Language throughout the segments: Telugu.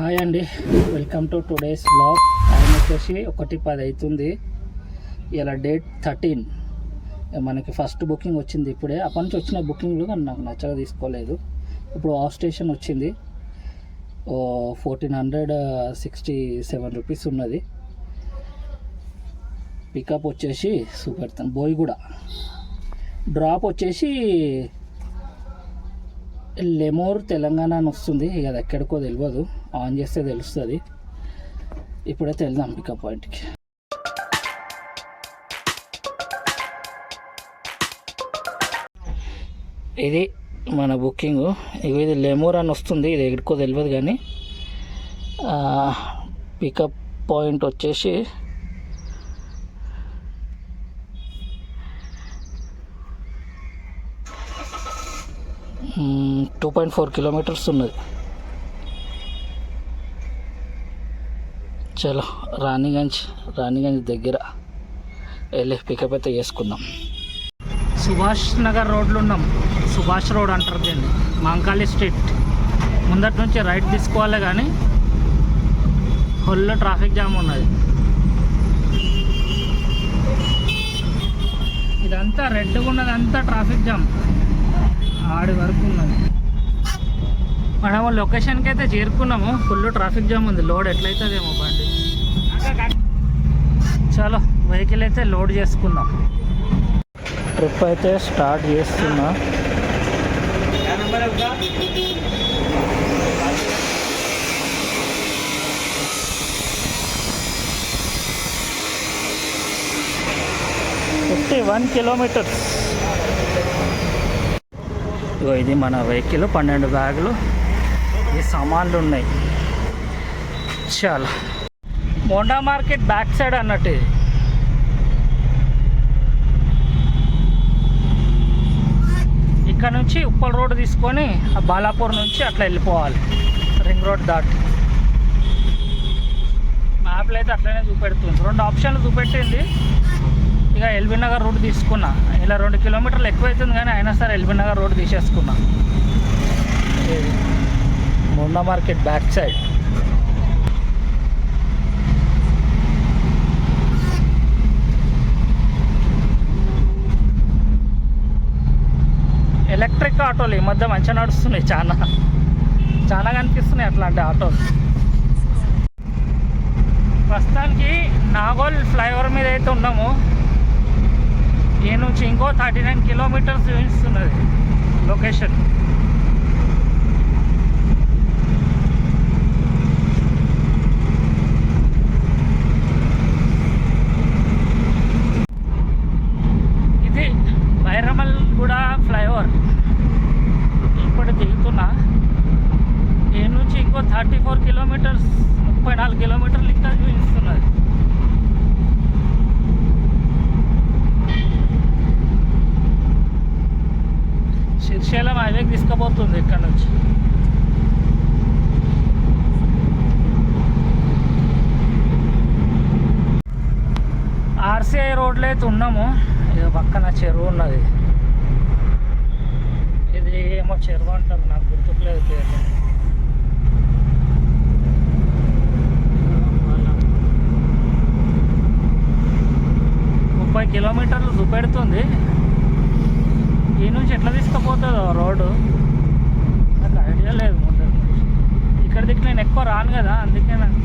హాయ్ అండి, welcome to today's blog. Time వచ్చేసి 1:10 అవుతుంది. ఇలా డేట్ 13. మనకి ఫస్ట్ బుకింగ్ వచ్చింది ఇప్పుడే. అప్పటి నుంచి వచ్చిన బుకింగ్లు కానీ నాకు నచ్చగా తీసుకోలేదు. ఇప్పుడు ఆఫ్ స్టేషన్ వచ్చింది. 1467 రూపీస్ ఉన్నది. పికప్ వచ్చేసి సూపర్ బోయిగూడ, డ్రాప్ వచ్చేసి లెమూర్ తెలంగాణ అని వస్తుంది. ఇక అది ఎక్కడికో తెలియదు, ఆన్ చేస్తే తెలుస్తుంది. ఇప్పుడైతే వెళ్దాం పికప్ పాయింట్కి. ఇది మన బుకింగ్. ఇది లెమూర్ అని వస్తుంది, ఇది ఎక్కడికో తెలియదు. కానీ పికప్ పాయింట్ వచ్చేసి 2.4 కిలోమీటర్స్ ఉన్నది. చలో రాణిగంజ్ దగ్గర వెళ్ళి పికప్ అయితే చేసుకుందాం. సుభాష్ నగర్ రోడ్లు ఉన్నాం. సుభాష్ రోడ్ అంటారు దీన్ని, మాంకాళి స్ట్రీట్. ముందటి నుంచి రైట్ తీసుకోవాలి కానీ ఫుల్ ట్రాఫిక్ జామ్ ఉన్నది. ఇదంతా రెడ్గా ఉన్నది, అంతా ట్రాఫిక్ జామ్ ఆడి వరకు ఉన్నది. మనము లొకేషన్కి అయితే చేరుకున్నాము. ఫుల్ ట్రాఫిక్ జామ్ ఉంది. లోడ్ ఎట్లయితుందేమో బండి. చలో వెహికల్ అయితే లోడ్ చేసుకుందాం. ట్రిప్ అయితే స్టార్ట్ చేస్తున్నా. 51 కిలోమీటర్స్. ఇది మన వెహికల్. 12 బ్యాగులు ఈ సామాన్లు ఉన్నాయి. చాలా మోండా మార్కెట్ బ్యాక్ సైడ్ అన్నట్టు ఇది. ఇక్కడ నుంచి ఉప్పల్ రోడ్ తీసుకొని ఆ బాలాపూర్ నుంచి అట్లా వెళ్ళిపోవాలి, రింగ్ రోడ్ దాటి. మ్యాప్లో అయితే అట్లనే చూపెడుతుంది. 2 ఆప్షన్లు చూపెట్టింది. ఇక ఎల్బీ నగర్ రోడ్ తీసుకున్నా. ఇలా 2 కిలోమీటర్లు ఎక్కువ అవుతుంది కానీ అయినా సరే ఎల్బీ నగర్ రోడ్ తీసేసుకున్నా. Monda market back side. Electric ఆటోలు ఈ మధ్య మంచిగా నడుస్తున్నాయి. చాలా కనిపిస్తున్నాయి అట్లాంటి ఆటోలు. ప్రస్తుతానికి నాగోల్ ఫ్లైఓవర్ మీద అయితే ఉన్నాము. ఈ నుంచి ఇంకో 39 కిలోమీటర్స్ చూపిస్తున్నది లొకేషన్. ఇది బైరమల్ కూడా ఫ్లైఓవర్. ఇప్పుడు దిగుతున్నా. ఈ నుంచి ఇంకో 34 కిలోమీటర్స్, 34 కిలోమీటర్లు ఇంకా చూపిస్తున్నది. శ్రీశైలం హైవేకి తీసుకుపోతుంది ఇక్కడ నుంచి. ఆర్సీఐ రోడ్లో అయితే ఉన్నాము. ఇక పక్కన చెరువు ఉన్నది. ఇది ఏమో చెరువు అంటారు, నాకు గుర్తుకులేదు పేరు. ముప్పై కిలోమీటర్లు చూపెడుతుంది. ఈ నుంచి ఎట్లా తీసుకుపోతుందో రోడ్డు నాకు ఐడియా లేదు. ముందు ఇక్కడ దిక్కు నేను ఎక్కువ రాను కదా, అందుకే నాకు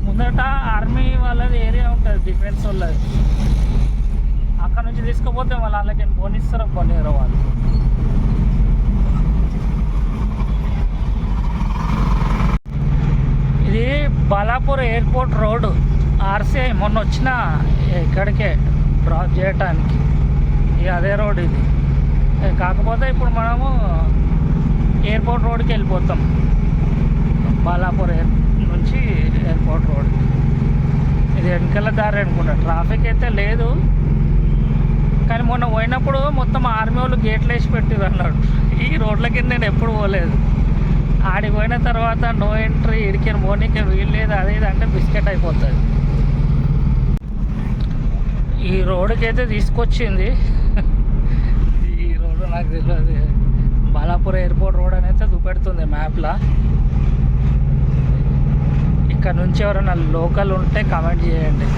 ముందట ఆర్మీ వాళ్ళది ఏరియా ఉంటుంది, డిఫెన్స్ వాళ్ళది. అక్కడ నుంచి తీసుకుపోతే వాళ్ళకి పోనిస్తారో పోనీరో వాళ్ళు. ఇది బాలాపూర్ ఎయిర్పోర్ట్ రోడ్డు. ఆర్సీఐ మొన్న వచ్చిన ఇక్కడికే డ్రాప్ చేయటానికి. ఇక అదే రోడ్ ఇది. కాకపోతే ఇప్పుడు మనము ఎయిర్పోర్ట్ రోడ్కి వెళ్ళిపోతాం. బాలాపూర్ నుంచి ఎయిర్పోర్ట్ రోడ్. ఇది వెనకాల దారి అనుకుంటా. ట్రాఫిక్ అయితే లేదు కానీ మొన్న పోయినప్పుడు మొత్తం ఆర్మీ వాళ్ళు గేట్లు వేసి పెట్టిరు అన్నాడు. ఈ రోడ్ల కింద నేను ఎప్పుడు పోలేదు. ఆడికి పోయిన తర్వాత నో ఎంట్రీ, ఇడికి మోనీకి వీల్లేదు, అది ఇది అంటే బిస్కెట్ అయిపోతుంది. ఈ రోడ్డుకి అయితే తీసుకొచ్చింది. ఈ రోడ్డు నాకు తెలియదు. బాలాపూర్ ఎయిర్పోర్ట్ రోడ్ అని అయితే చూపెడుతుంది మ్యాప్లో. ఇక్కడ నుంచి ఎవరైనా లోకల్ ఉంటే కామెంట్ చేయండి.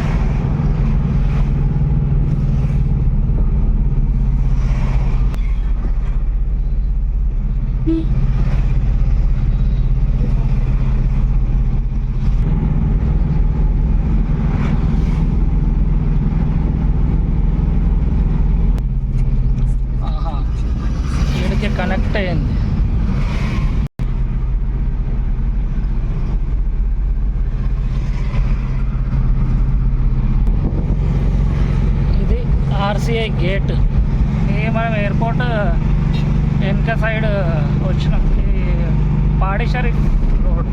వీడికి కనెక్ట్ అయ్యింది. ఇది ఆర్సీఐ గేట్. ఇది మనం ఎయిర్పోర్ట్ వెనక సైడ్ వచ్చినాం. ఈ పాడిషరి రోడ్.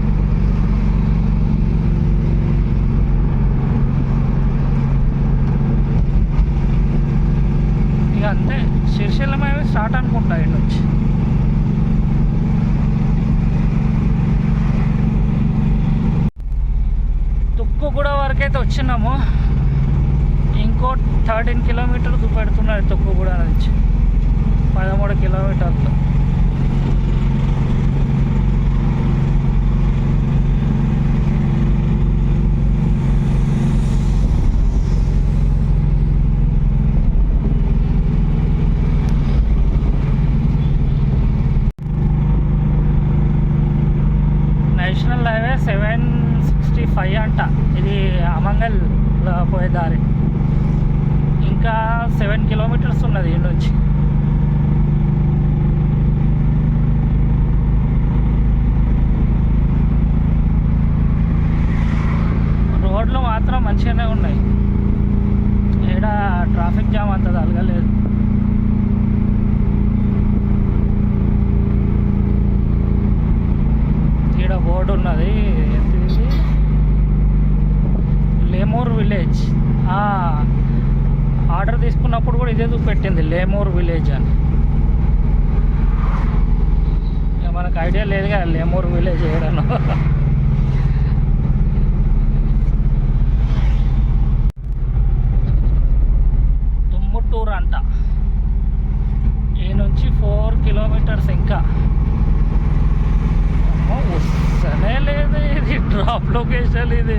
ఇక అంతే, శ్రీశైలం అవి స్టార్ట్ అనుకుంటా ఇటు నుంచి. తుక్కుగూడ వరకు అయితే వచ్చినాము. ఇంకో 13 కిలోమీటర్లు చూపెడుతున్నారు తుక్కుగూడ నుంచి. 13 కిలోమీటర్లు. నేషనల్ హైవే 765 అంట. ఇది అమంగల్ పోయే దారి. ఇంకా 7 కిలోమీటర్స్ ఉన్నది ఈ నుంచి. రోడ్లు మాత్రం మంచిగానే ఉన్నాయి. ఈడ ట్రాఫిక్ జామ్ అంత తగలేదు. ఈడ బోర్డు ఉన్నది, ఏంటిది, లేమూర్ విలేజ్. ఆర్డర్ తీసుకున్నప్పుడు కూడా ఇదే చూపెట్టింది, లేమూర్ విలేజ్ అని. మనకు ఐడియా లేదు కదా లేమూర్ విలేజ్ ఏడను. తుమ్ముటూరు అంట. ఈ నుంచి 4 కిలోమీటర్స్. ఇంకా వస్తనే లేదు, ఇది డ్రాప్ లొకేషన్. ఇది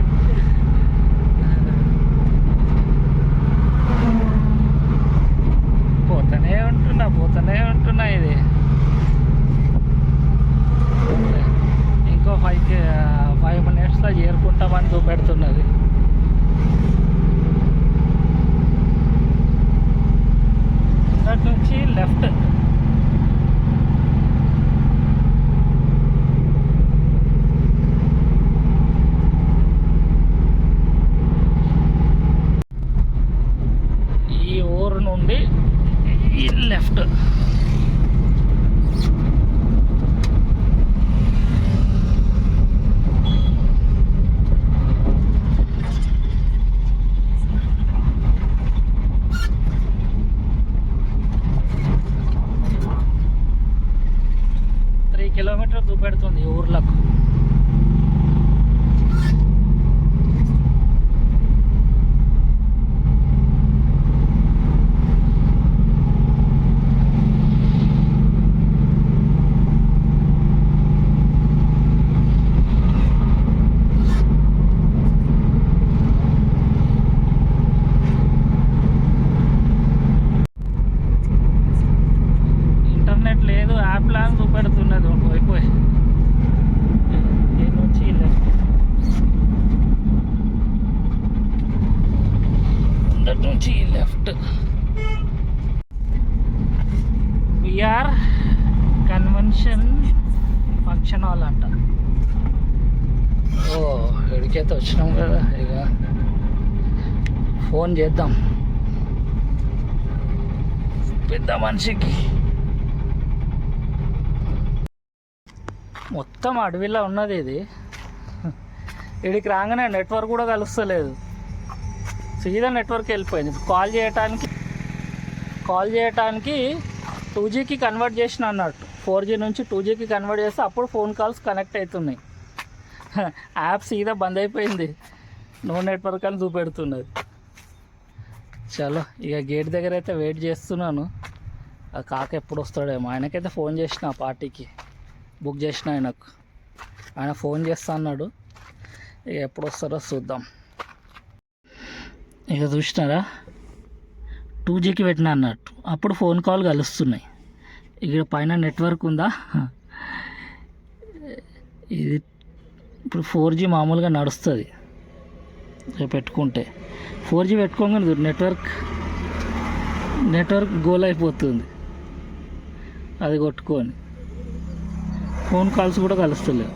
పోతూనే ఉంటున్నా. ఇది ఇంకో 5 మినిట్స్లో చేరుకుంటామని చూపెడుతున్నది. అటు నుంచి లెఫ్ట్. ఈ ఊరు నుండి ఈ లెఫ్ట్. కిలోమీటర్ చూపెడుతుంది ఊర్లకు. ఇంటర్నెట్ లేదు, యాప్ లాగా చూపెడుతున్నది. పోయిపోయి దీని నుంచి లెఫ్ట్. అందరి నుంచి left. VR convention function hall అంట. ఓ ఇక్కడికైతే వచ్చినాం కదా. ఇక ఫోన్ చేద్దాం పెద్ద మనిషికి. మొత్తం అడవిలో ఉన్నది ఇది. ఇక్కడికి రాగానే నెట్వర్క్ కూడా కలుస్తలేదు. సీదా నెట్వర్క్ వెళ్ళిపోయింది. కాల్ చేయటానికి 2Gకి కన్వర్ట్ చేసిన అన్నట్టు. 4G నుంచి 2Gకి కన్వర్ట్ చేస్తే అప్పుడు ఫోన్ కాల్స్ కనెక్ట్ అవుతున్నాయి. యాప్ సీదా బంద్ అయిపోయింది. నో నెట్వర్క్ అని చూపెడుతున్నది. చలో ఇక గేట్ దగ్గర అయితే వెయిట్ చేస్తున్నాను. ఆ కాక ఎప్పుడు వస్తాడేమో. ఆయనకైతే ఫోన్ చేసిన ఆ పార్టీకి బుక్ చేసిన ఆయనకు. ఆయన ఫోన్ చేస్తా అన్నాడు. ఇక ఎప్పుడు వస్తారో చూద్దాం. ఇక చూసినారా 2Gకి పెట్టినా అన్నట్టు అప్పుడు ఫోన్ కాల్ కలుస్తున్నాయి. ఇక్కడ పైన నెట్వర్క్ ఉందా, ఇది ఇప్పుడు 4G మామూలుగా నడుస్తుంది. పెట్టుకుంటే 4G పెట్టుకోగానే నెట్వర్క్ గోల్ అయిపోతుంది. అది కొట్టుకొని ఫోన్ కాల్స్ కూడా కలుస్తలేవు.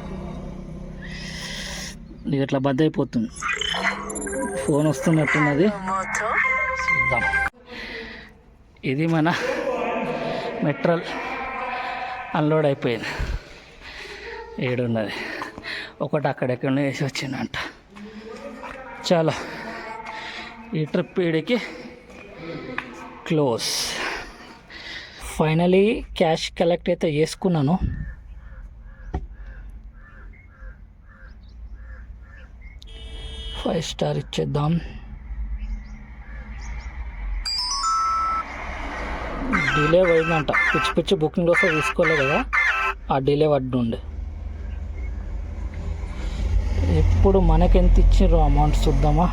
ఇక ఇట్లా బద్ద అయిపోతుంది. ఫోన్ వస్తున్నట్టున్నది, చూద్దాం. ఇది మన మెట్రల్ అన్లోడ్ అయిపోయింది. ఏడున్నది ఒకటి అక్కడెక్కడ వేసి వచ్చిందంట. చాలా ఈ ట్రిప్ ఈడికి క్లోజ్. ఫైనలీ క్యాష్ కలెక్ట్ అయితే చేసుకున్నాను. ఫైవ్ స్టార్ ఇచ్చేద్దాం. డిలే పోయిందంట. పిచ్చి బుకింగ్ వస్తే తీసుకోలే కదా, ఆ డిలే పడ్డుండే. ఇప్పుడు మనకెంత ఇచ్చిండ్రు అమౌంట్ చూద్దామా.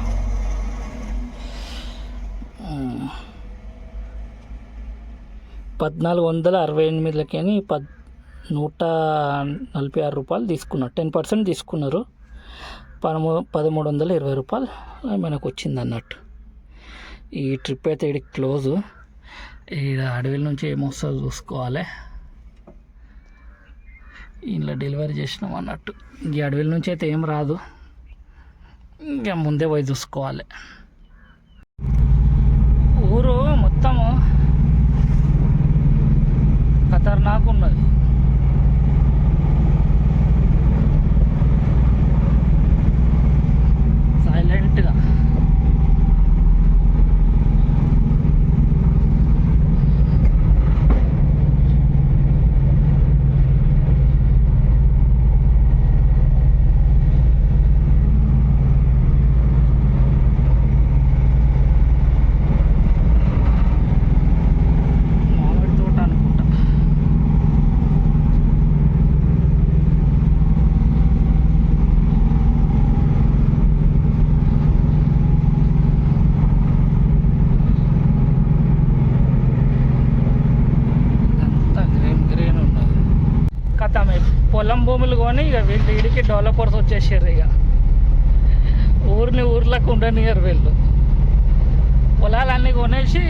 1468 146 రూపాయలు తీసుకున్నారు. 10% తీసుకున్నారు. 1320 రూపాయలు మనకు వచ్చింది అన్నట్టు. ఈ ట్రిప్ అయితే ఇది క్లోజు. ఈ అడవిల నుంచి ఏమొస్తుందో చూసుకోవాలి. ఇంట్లో డెలివరీ చేసినాం అన్నట్టు. ఈ అడవిల నుంచి అయితే ఏం రాదు, ఇంకా ముందే పోయి చూసుకోవాలి. ఊరు మొత్తము ఖతర్నాక్ ఉన్నది. సైలెంట్గా పొలం భూములు కొని ఇక వీడికి డెవలపర్స్ వచ్చేసారు. ఇక ఊర్లకు ఉండనియరు వీళ్ళు. పొలాలన్నీ కొనేసి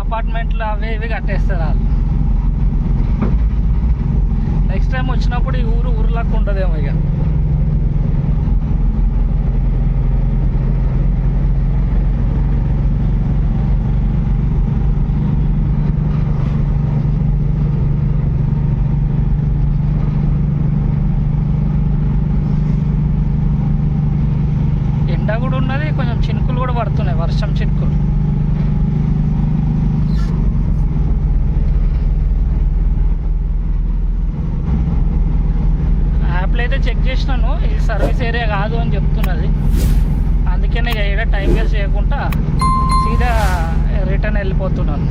అపార్ట్మెంట్లు అవి ఇవి కట్టేస్తారు వాళ్ళు. నెక్స్ట్ టైం వచ్చినప్పుడు ఈ ఊర్లకు ఉండదేమో. ఇక ఎండ కూడా ఉన్నది, కొంచెం చినుకులు కూడా పడుతున్నాయి, వర్షం చినుకులు. యాప్లో అయితే చెక్ చేసినాను, ఇది సర్వీస్ ఏరియా కాదు అని చెప్తున్నది. అందుకే నేను టైం వేస్ట్ చేయకుండా సీదా రిటర్న్ వెళ్ళిపోతున్నాను.